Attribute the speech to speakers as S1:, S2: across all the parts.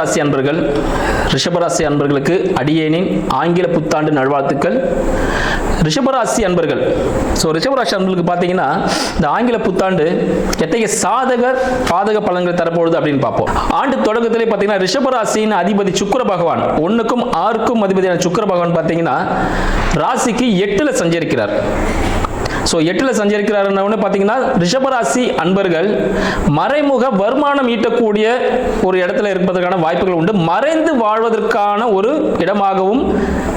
S1: ரிஷபராசி அன்பர்கள், ரிஷபராசி அன்பர்களுக்கு அடியேனின் ஆங்கில புத்தாண்டு நல்வாழ்த்துக்கள். ரிஷபராசி அன்பர்கள், ரிஷபராசி அன்பர்களுக்கு பார்த்தீங்கன்னா இந்த ஆங்கில புத்தாண்டு எத்தகைய பாதக பலன்கள் தரப்போகுது அப்படின்னு பார்ப்போம். ஆண்டு தொடக்கத்திலே பார்த்தீங்கன்னா ரிஷபராசியின் அதிபதி சுக்கிர பகவான், 1க்கும் 6க்கும் அதிபதியான சுக்கிர பகவான் பார்த்தீங்கன்னா ராசிக்கு 8ல் சஞ்சரிக்கிறார். 8ல் சஞ்சரிக்கிறாருன்னு பார்த்தீங்கன்னா ரிஷபராசி அன்பர்கள் மறைமுக வருமானம் ஈட்டக்கூடிய ஒரு இடத்துல இருப்பதற்கான வாய்ப்புகள் உண்டு. மறைந்து வாழ்வதற்கான ஒரு இடமாகவும்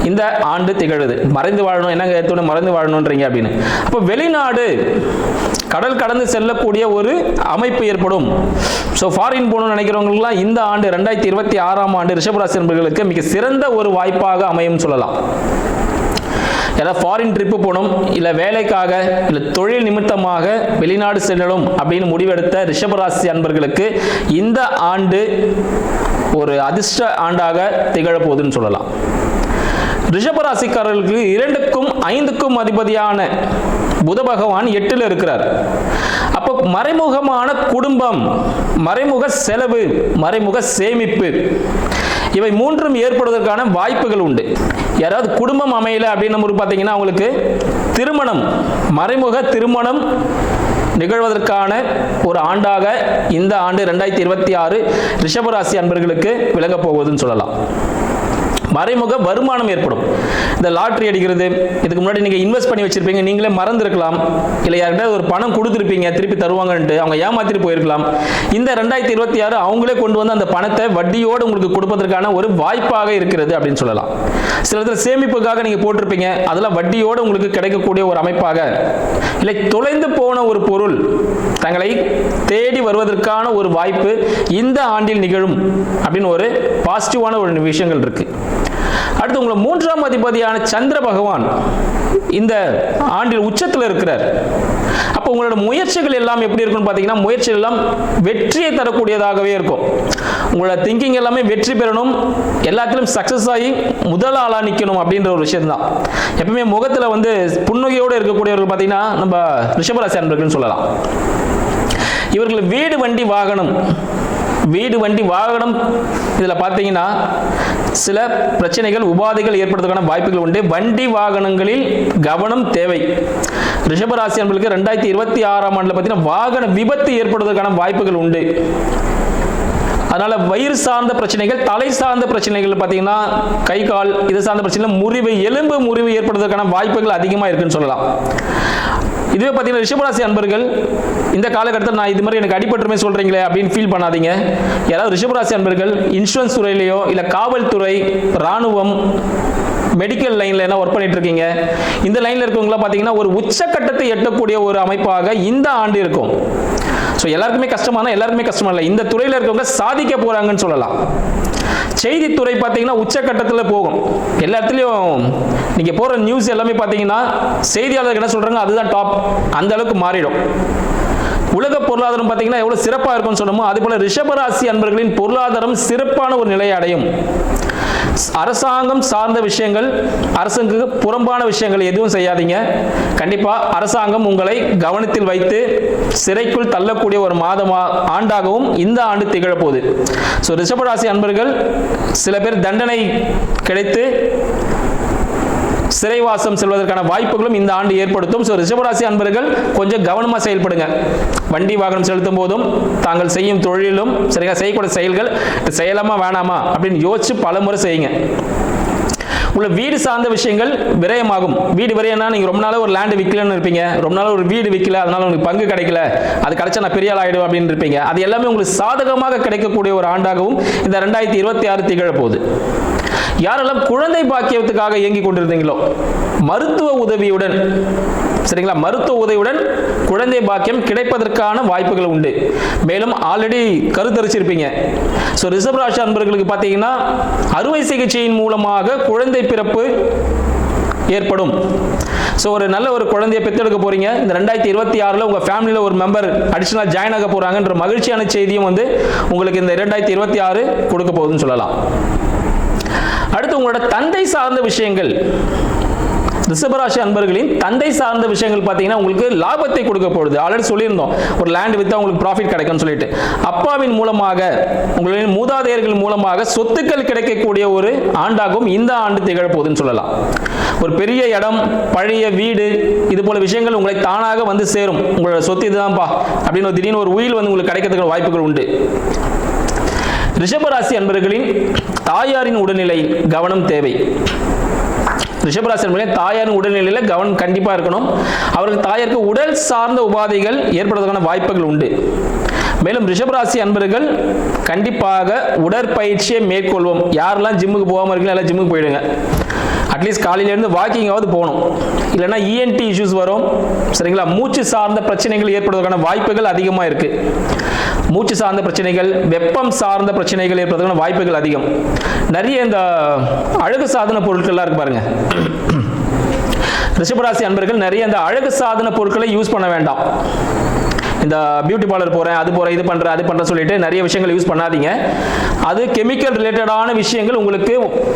S1: இந்த ஆண்டு திகழுது. மறைந்து வாழணும், என்னங்க எடுத்தோட மறைந்து வாழணும்ன்றீங்க அப்படின்னு. அப்போ வெளிநாடு கடல் கடந்து செல்லக்கூடிய ஒரு அமைப்பு ஏற்படும். ஃபாரின் போகணும்னு நினைக்கிறவங்களுக்குலாம் இந்த ஆண்டு 2026ஆம் ஆண்டு ரிஷபராசி அன்பர்களுக்கு மிக சிறந்த ஒரு வாய்ப்பாக அமையும் சொல்லலாம். ஏதாவது ஃபாரின் ட்ரிப்பு போகணும், இல்லை வேலைக்காக, இல்லை தொழில் நிமித்தமாக வெளிநாடு செல்லணும் அப்படின்னு முடிவெடுத்த ரிஷபராசி அன்பர்களுக்கு இந்த ஆண்டு ஒரு அதிர்ஷ்ட ஆண்டாக திகழப்போகுதுன்னு சொல்லலாம். ரிஷபராசிக்காரர்களுக்கு 2க்கும் 5க்கும் அதிபதியான புத பகவான் 8ல் இருக்கிறார். அப்போ மறைமுகமான குடும்பம், மறைமுக செலவு, மறைமுக சேமிப்பு, இவை மூன்றும் ஏற்படுவதற்கான வாய்ப்புகள் உண்டு. யாராவது குடும்பம் அமையல அப்படின்னு நம்ம பார்த்தீங்கன்னா அவங்களுக்கு திருமணம், மறைமுக திருமணம் நிகழ்வதற்கான ஒரு ஆண்டாக இந்த ஆண்டு 2026 ரிஷபராசி அன்பர்களுக்கு விளங்க போவதுன்னு சொல்லலாம். மறைமுக வருமானம் ஏற்படும். இந்த லாட்டரி அடிக்கிறது, இதுக்கு முன்னாடி நீங்கள் இன்வெஸ்ட் பண்ணி வச்சிருப்பீங்க, நீங்களே மறந்துருக்கலாம், இல்லை யார்கிட்ட ஒரு பணம் கொடுத்துருப்பீங்க, திருப்பி தருவாங்கன்ட்டு அவங்க ஏமாத்திட்டு போயிருக்கலாம். இந்த 2026 அவங்களே கொண்டு வந்து அந்த பணத்தை வட்டியோடு உங்களுக்கு கொடுப்பதற்கான ஒரு வாய்ப்பாக இருக்கிறது அப்படின்னு சொல்லலாம். சில இடத்துல சேமிப்புக்காக நீங்கள் போட்டிருப்பீங்க, அதெல்லாம் வட்டியோடு உங்களுக்கு கிடைக்கக்கூடிய ஒரு அமைப்பாக, இல்லை தொலைந்து போன ஒரு பொருள் தங்களை தேடி வருவதற்கான ஒரு வாய்ப்பு இந்த ஆண்டில் நிகழும் அப்படின்னு ஒரு பாசிட்டிவான ஒரு விஷயங்கள் இருக்கு. அடுத்து உங்களை 3ஆம் அதிபதியான சந்திர பகவான் இந்த ஆண்டில் உச்சத்தில் இருக்கிறார். அப்போ உங்களோட முயற்சிகள் எல்லாம் எப்படி இருக்குன்னு பார்த்தீங்கன்னா முயற்சிகள் எல்லாம் வெற்றியை தரக்கூடியதாகவே இருக்கும். உங்களோட திங்கிங் எல்லாமே வெற்றி பெறணும், எல்லாத்திலும் சக்சஸ் ஆகி முதல் ஆளா நிற்கணும் அப்படின்ற ஒரு விஷயம் தான். எப்பவுமே முகத்தில் புன்னகையோடு இருக்கக்கூடியவர்கள் பார்த்தீங்கன்னா நம்ம ரிஷபராசி அன்பர்கள்னு சொல்லலாம். இவர்கள் வீடு வண்டி வாகனம் இதில் பார்த்தீங்கன்னா சில பிரச்சனைகள், உபாதைகள் ஏற்படுவதற்கான வாய்ப்புகள் உண்டு. வண்டி வாகனங்களில் கவனம் தேவை. ரிஷபராசி அன்பர்களுக்கு 2026ஆம் ஆண்டில் பார்த்தீங்கன்னா வாகன விபத்து ஏற்படுவதற்கான வாய்ப்புகள் உண்டு. அதனால வயிறு சார்ந்த பிரச்சனைகள், தலை சார்ந்த பிரச்சனைகள் பார்த்தீங்கன்னா கை கால் இது சார்ந்த பிரச்சனை, முறிவு, எலும்பு முறிவு ஏற்படுவதற்கான வாய்ப்புகள் அதிகமாக இருக்குன்னு சொல்லலாம். இதுவே பார்த்தீங்கன்னா ரிஷபராசி அன்பர்கள் இந்த காலகட்டத்தில் நான் இது மாதிரி எனக்கு அடிபட்டுமே சொல்றீங்களே அப்படின்னு ஃபீல் பண்ணாதீங்க. யாராவது ரிஷபராசி அன்பர்கள் இன்சூரன்ஸ் துறையிலையோ இல்லை காவல்துறை, இராணுவம், மெடிக்கல் லைன்ல என்ன ஒர்க் பண்ணிட்டு இருக்கீங்க, இந்த லைன்ல இருக்கவங்களா பார்த்தீங்கன்னா ஒரு உச்சக்கட்டத்தை எட்டக்கூடிய ஒரு அமைப்பாக இந்த ஆண்டு இருக்கும். எல்லாருக்குமே கஷ்டமான, எல்லாருக்குமே கஷ்டமா இல்லை, இந்த துறையில் இருக்கவங்க சாதிக்க போறாங்கன்னு சொல்லலாம். செய்தித்துறை பார்த்தீங்கன்னா உச்சக்கட்டத்தில் போகும். எல்லா இடத்துலையும் நீங்க போற நியூஸ் எல்லாமே பார்த்தீங்கன்னா செய்தியாளர்கள் என்ன சொல்றாங்க அதுதான் டாப், அந்த அளவுக்கு மாறிடும். உலக பொருளாதாரம் பார்த்தீங்கன்னா எவ்வளவு சிறப்பாக இருக்கும்னு சொன்னோமோ அது போல ரிஷபராசி அன்பர்களின் பொருளாதாரம் சிறப்பான ஒரு நிலையை அடையும். அரசாங்கம் சார்ந்த விஷயங்கள், அரசுக்கு புறம்பான விஷயங்கள் எதுவும் செய்யாதீங்க. கண்டிப்பா அரசாங்கம் உங்களை கவனத்தில் வைத்து சிறைக்குள் தள்ளக்கூடிய ஒரு ஆண்டாகவும் இந்த ஆண்டு திகழப்போகுது. ரிஷபராசி அன்பர்கள் சில பேர் தண்டனை கிடைத்து சிறைவாசம் செல்வதற்கான வாய்ப்புகளும் இந்த ஆண்டு ஏற்படுத்தும். ரிஷபராசி அன்பர்கள் கொஞ்சம் கவனமா செயல்படுங்க. வண்டி வாகனம் செலுத்தும் போதும், தாங்கள் செய்யும் தொழிலும் சரியா செய்யக்கூடிய செயல்கள் செய்யலாமா வேணாமா அப்படின்னு யோசிச்சு பல முறை செய்யுங்க. உள்ள வீடு சார்ந்த விஷயங்கள் விரயமாகும். வீடு விரயம்னா நீங்க ரொம்ப நாளா ஒரு லேண்ட் விற்கலன்னு இருப்பீங்க, ரொம்ப நாளா ஒரு வீடு விற்கல, அதனால உங்களுக்கு பங்கு கிடைக்கல, அது கிடைச்சா நான் பெரிய ஆள் ஆயிடுவேன் அப்படின்னு இருப்பீங்க. அது எல்லாமே உங்களுக்கு சாதகமாக கிடைக்கக்கூடிய ஒரு ஆண்டாகவும் இந்த 2026 திகழ போகுது. யாரெல்லாம் குழந்தை பாக்கியத்துக்காக இயங்கி கொண்டிருந்தீங்களோ மருத்துவ உதவியுடன், சரிங்களா, மருத்துவ உதவியுடன் குழந்தை பாக்கியம் கிடைப்பதற்கான வாய்ப்புகள் உண்டு. மேலும் ஆல்ரெடி கருத்தரிச்சிருப்பீங்க. ரிஷபராசி அன்பர்களுக்கு பார்த்தீங்கன்னா அறுவை சிகிச்சையின் மூலமாக குழந்தை பிறப்பு ஏற்படும். ஒரு நல்ல ஒரு குழந்தையை பெற்றெடுக்க போறீங்க. இந்த 2026 உங்க ஃபேமிலியில ஒரு மெம்பர் அடிஷனலா ஜாயின் ஆக போறாங்கன்ற மகிழ்ச்சியான செய்தியும் உங்களுக்கு இந்த 2026 கொடுக்க போகுதுன்னு சொல்லலாம். அடுத்து உங்களோட தந்தை சார்ந்த விஷயங்கள், ரிஷபராசி அன்பர்களின் தந்தை சார்ந்த விஷயங்கள் பார்த்தீங்கன்னா உங்களுக்கு லாபத்தை கொடுக்க போகுது. ஆல்ரெடி சொல்லியிருந்தோம், ஒரு லேண்ட் வித்தா உங்களுக்கு ப்ராஃபிட் கிடைக்கும்னு சொல்லிட்டு. அப்பாவின் மூலமாக, உங்களின் மூதாதையர்கள் மூலமாக சொத்துக்கள் கிடைக்கக்கூடிய ஒரு ஆண்டாகவும் இந்த ஆண்டு திகழ போகுதுன்னு சொல்லலாம். ஒரு பெரிய இடம், பழைய வீடு, இது போல விஷயங்கள் உங்களை தானாக வந்து சேரும். உங்களோட சொத்து இதுதான்ப்பா அப்படின்னு திடீர்னு ஒரு உயில் வந்து உங்களுக்கு கிடைக்கிறதுக்கு வாய்ப்புகள் உண்டு. ரிஷபராசி அன்பர்களின் தாயாரின் உடல்நிலை கவனம் தேவை. ரிஷபராசி அன்பர்களின் தாயாரின் உடல்நிலையில் கவனம் கண்டிப்பாக இருக்கணும். அவர்கள் தாயாருக்கு உடல் சார்ந்த உபாதைகள் ஏற்படுவதற்கான வாய்ப்புகள் உண்டு. மேலும் ரிஷபராசி அன்பர்கள் கண்டிப்பாக உடற்பயிற்சியை மேற்கொள்வோம். யாரெல்லாம் ஜிம்முக்கு போகாமல் இருக்கீங்களோ எல்லாம் ஜிம்முக்கு போயிடுங்க. அட்லீஸ்ட் காலையிலேருந்து வாக்கிங்காவது போகணும். இல்லைன்னா இஎன்டி இஷ்யூஸ் வரும், சரிங்களா? மூச்சு சார்ந்த பிரச்சனைகள் ஏற்படுவதற்கான வாய்ப்புகள் அதிகமாக இருக்கு. மூச்சு சார்ந்த பிரச்சனைகள், வெப்பம் சார்ந்த பிரச்சனைகள் ஏற்படுவதற்கான வாய்ப்புகள் அதிகம். நிறைய இந்த அழகு சாதன பொருட்கள்லாம் இருக்கு பாருங்க. ரிஷபராசி அன்பர்கள் நிறைய இந்த அழகு சாதன பொருட்களை யூஸ் பண்ண வேண்டாம். இந்த பியூட்டி பார்லர் போகிறேன், அது போகிறேன், இது பண்ணுறேன், அது பண்ணுறேன் சொல்லிட்டு நிறைய விஷயங்கள் யூஸ் பண்ணாதீங்க. அது கெமிக்கல் ரிலேட்டடான விஷயங்கள் உங்களுக்கு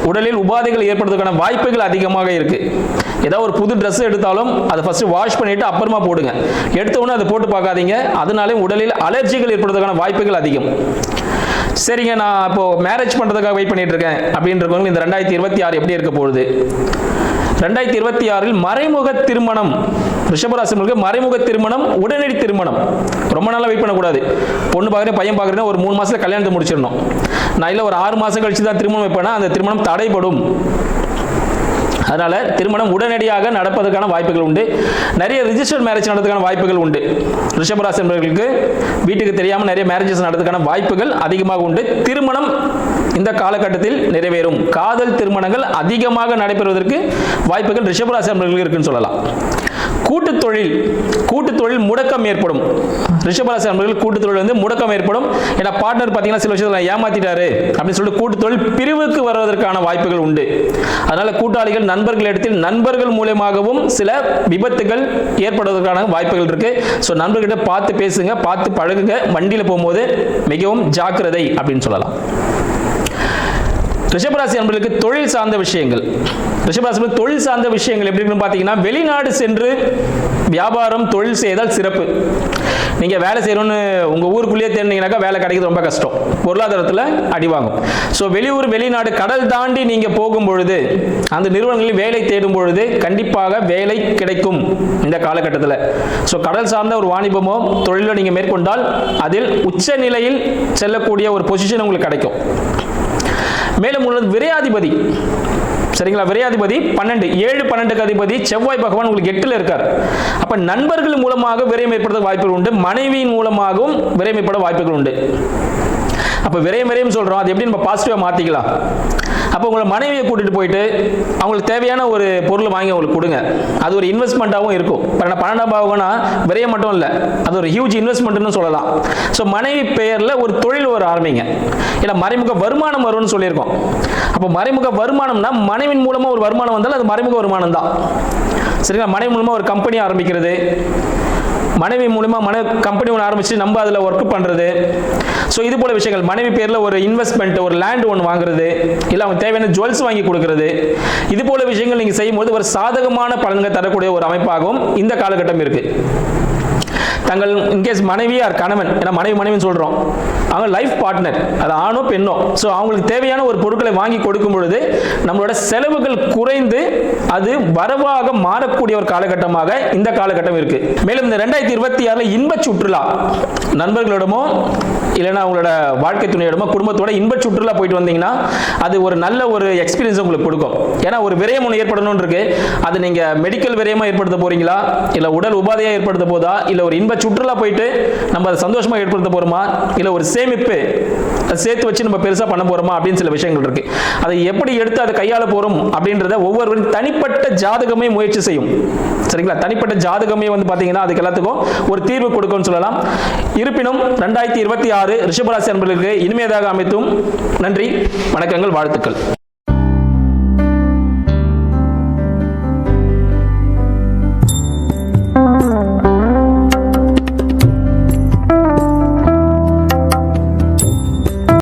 S1: உடலில் உபாதைகள் ஏற்படுவதற்கான வாய்ப்புகள் அதிகமாக இருக்குது. ஏதாவது ஒரு புது ட்ரெஸ் எடுத்தாலும் அதை ஃபஸ்ட்டு வாஷ் பண்ணிவிட்டு அப்புறமா போடுங்க. எடுத்தவுடனே அதை போட்டு பார்க்காதீங்க. அதனாலே உடலில் அலர்ஜிகள் ஏற்படுவதற்கான வாய்ப்புகள் அதிகம். சரிங்க, நான் இப்போது மேரேஜ் பண்ணுறதுக்காக வெயிட் பண்ணிட்டு இருக்கேன் அப்படின்றவங்க இந்த 2026 எப்படி இருக்க போகுது? 2026 மறைமுக திருமணம். ரிஷபராசிக்கு மறைமுக திருமணம், உடனடி திருமணம். ரொம்ப நாளாக வெயிட் பண்ணக்கூடாது. பொண்ணு பார்க்குறேன், பையன் பார்க்குறேன், ஒரு 3 மாதத்தில் கல்யாணத்தை முடிச்சிடணும். நான் இல்லை ஒரு 6 மாதம் கழிச்சு தான் திருமணம் வைப்பேன்னா அந்த திருமணம் தடைப்படும். அதனால திருமணம் உடனடியாக நடப்பதற்கான வாய்ப்புகள் உண்டு. நிறைய ரிஜிஸ்டர்ட் மேரேஜ் நடப்பதற்கான வாய்ப்புகள் உண்டு. ரிஷபராசி என்பவர்களுக்கு வீட்டுக்கு தெரியாமல் நிறைய மேரேஜஸ் நடப்பதற்கான வாய்ப்புகள் அதிகமாக உண்டு. திருமணம் இந்த காலகட்டத்தில் நிறைவேறும். காதல் திருமணங்கள் அதிகமாக நடைபெறுவதற்கு வாய்ப்புகள் ரிஷபராசி என்பவர்களுக்கு இருக்குன்னு சொல்லலாம். கூட்டு தொழில் முடக்கம் ஏற்படும். ரிஷபராசி என்பவர்கள் கூட்டு தொழில் வந்து முடக்கம் ஏற்படும். ஏன்னா பார்ட்னர் பார்த்தீங்கன்னா சில விஷயத்தில் ஏமாத்திட்டாரு அப்படின்னு சொல்லிட்டு கூட்டு தொழில் பிரிவுக்கு வருவதற்கான வாய்ப்புகள் உண்டு. அதனால கூட்டாளிகள் நண்பர்களிடத்தில் நண்பர்கள் மூலமாகவும் சில விபத்துகள் ஏற்படுவதற்கான வாய்ப்புகள் இருக்கு. ஸோ நண்பர்கிட்ட பார்த்து பேசுங்க, பார்த்து பழகுங்க. வண்டியில் போகும்போது மிகவும் ஜாக்கிரதை அப்படின்னு சொல்லலாம். ரிஷபராசி அன்பர்களுக்கு தொழில் சார்ந்த விஷயங்கள். ரிஷபராசி தொழில் சார்ந்த விஷயங்கள் எப்படி இருக்குன்னு பார்த்தீங்கன்னா, வெளிநாடு சென்று வியாபாரம் தொழில் செய்தால் சிறப்பு. நீங்கள் வேலை செய்யணும்னு உங்கள் ஊருக்குள்ளேயே தேடினீங்கன்னாக்கா வேலை கிடைக்கிறது ரொம்ப கஷ்டம், பொருளாதாரத்தில் அடிவாங்கும். ஸோ வெளியூர் வெளிநாடு கடல் தாண்டி நீங்கள் போகும் பொழுது, அந்த நிறுவனங்களில் வேலை தேடும் பொழுது கண்டிப்பாக வேலை கிடைக்கும் இந்த காலகட்டத்தில். ஸோ கடல் சார்ந்த ஒரு வாணிபமோ தொழிலோ நீங்கள் மேற்கொண்டால் அதில் உச்ச நிலையில் செல்லக்கூடிய ஒரு பொசிஷன் உங்களுக்கு கிடைக்கும். மேலும் உள்ளது விரையாதிபதி. சரிங்களா? விரையாதிபதி 7-12 அதிபதி செவ்வாய் பகவான் உங்களுக்கு 8ல் இருக்கார். அப்ப நண்பர்கள் மூலமாக விரயம் ஏற்படுத்த வாய்ப்புகள் உண்டு. மனைவியின் மூலமாகவும் விரயம் ஏற்பட வாய்ப்புகள் உண்டு. அப்ப விரயம் சொல்றோம், அது எப்படி நம்ம பாசிட்டிவா மாத்திக்கலாம்? அப்போ உங்களை மனைவியை கூட்டிட்டு போயிட்டு அவங்களுக்கு தேவையான ஒரு பொருள் வாங்கி அவங்களுக்கு கொடுங்க. அது ஒரு இன்வெஸ்ட்மெண்ட்டாகவும் இருக்கும். 12ஆம் பாவம்னா விரயம் மட்டும் இல்லை, அது ஒரு ஹியூஜ் இன்வெஸ்ட்மெண்ட்னு சொல்லலாம். ஸோ மனைவி பெயரில் ஒரு தொழில் ஒரு ஆரம்பிங்க. ஏன்னா மறைமுக வருமானம் வரும்னு சொல்லியிருக்கோம். அப்போ மறைமுக வருமானம்னா மனைவின் மூலமாக ஒரு வருமானம் வந்தாலும் அது மறைமுக வருமானம் தான். சரிங்களா? மனைவி மூலமாக ஒரு கம்பெனி ஆரம்பிக்கிறது, மனைவி மூலமா கம்பெனி ஒன்று ஆரம்பிச்சு நம்ம அதில் ஒர்க் பண்ணுறது. ஸோ இது போல விஷயங்கள், மனைவி பேரில் ஒரு இன்வெஸ்ட்மெண்ட், ஒரு லேண்ட் ஒன்று வாங்குறது, இல்லை அவங்க தேவையான ஜுவல்ஸ் வாங்கி கொடுக்கறது, இது போல விஷயங்கள் நீங்கள் செய்யும்போது ஒரு சாதகமான பலன்கள் தரக்கூடிய ஒரு அமைப்பாகவும் இந்த காலகட்டம் இருக்கு. தங்கள் இன்கேஸ் மனைவியார் கணவன், ஏன்னா மனைவின்னு சொல்கிறோம், அவங்க லைஃப் பார்ட்னர், அது ஆணோ பெண்ணோ, ஸோ அவங்களுக்கு தேவையான ஒரு பொருட்களை வாங்கி கொடுக்கும் பொழுது நம்மளோட செலவுகள் குறைந்து அது வரவாக மாறக்கூடிய ஒரு காலகட்டமாக இந்த காலகட்டம் இருக்கு. மேலும் இந்த 2026 இன்ப சுற்றுலா, நண்பர்களிடமோ இல்லைன்னா அவங்களோட வாழ்க்கை துணையிடமோ குடும்பத்தோட இன்ப சுற்றுலா போயிட்டு வந்தீங்கன்னா அது ஒரு நல்ல ஒரு எக்ஸ்பீரியன்ஸ் உங்களுக்கு கொடுக்கும். ஏன்னா ஒரு விரயம் ஒன்று ஏற்படணும்னு இருக்கு. அது நீங்க மெடிக்கல் விரயமா ஏற்படுத்த போறீங்களா, இல்லை உடல் உபாதையா ஏற்படுத்த போதா, இல்லை ஒரு இன்ப சுற்றுலா போயிட்டு நம்ம அதை சந்தோஷமா ஏற்படுத்த போறோமா, இல்லை ஒரு சேமிப்பு சேர்த்து வச்சு நம்ம பெருசா பண்ண போறோமா அப்படின்னு சில விஷயங்கள் இருக்கு. அதை எப்படி எடுத்து அதை கையாள போறோம் அப்படின்றத ஒவ்வொருவரும் தனிப்பட்ட ஜாதகமே முயற்சி செய்யும். சரிங்களா? தனிப்பட்ட ஜாதகமே வந்து பாத்தீங்கன்னா அதுக்கு எல்லாத்துக்கும் ஒரு தீர்வு கொடுக்கும்னு சொல்லலாம். இருப்பினும் 2026 ரிஷபராசி அன்பர்களுக்கு இனிமையாக அமைத்தும். நன்றி, வணக்கங்கள், வாழ்த்துக்கள்.